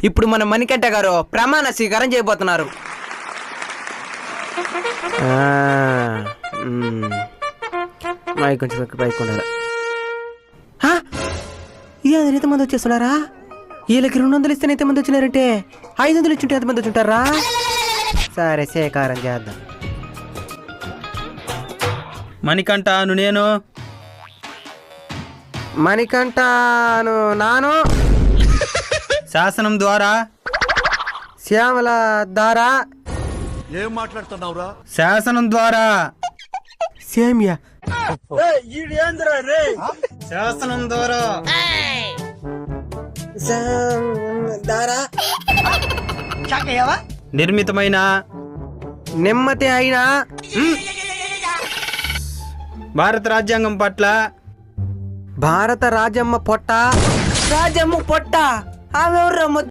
ఇప్పుడు మన మణికంఠ గారు ప్రమాణ స్వీకారం చేయబోతున్నారు. కొంచెం పైకి ఉండాలి. ఎంతమంది వచ్చేస్తున్నారా? వీళ్ళకి 200 ఇస్తే ఎంతమంది వచ్చినారంటే 500 ఇచ్చుంటే ఎంతమంది వచ్చుంటారా? సరే స్వీకారం చేద్దాం. మణికంఠను నేను, మణికంఠను నాను, శాసనం ద్వారా, శ్యామల దారా, ఏం మాట్లాడుతున్నావురా? శాసనం ద్వారా, సేమియా శాసనం ద్వారా, దారా, నిర్మితమైన నెమ్మది అయినా భారత రాజ్యాంగం పట్ల, భారత రాజమ్మ పొట్ట, రాజమ్మ పొట్ట ఆమె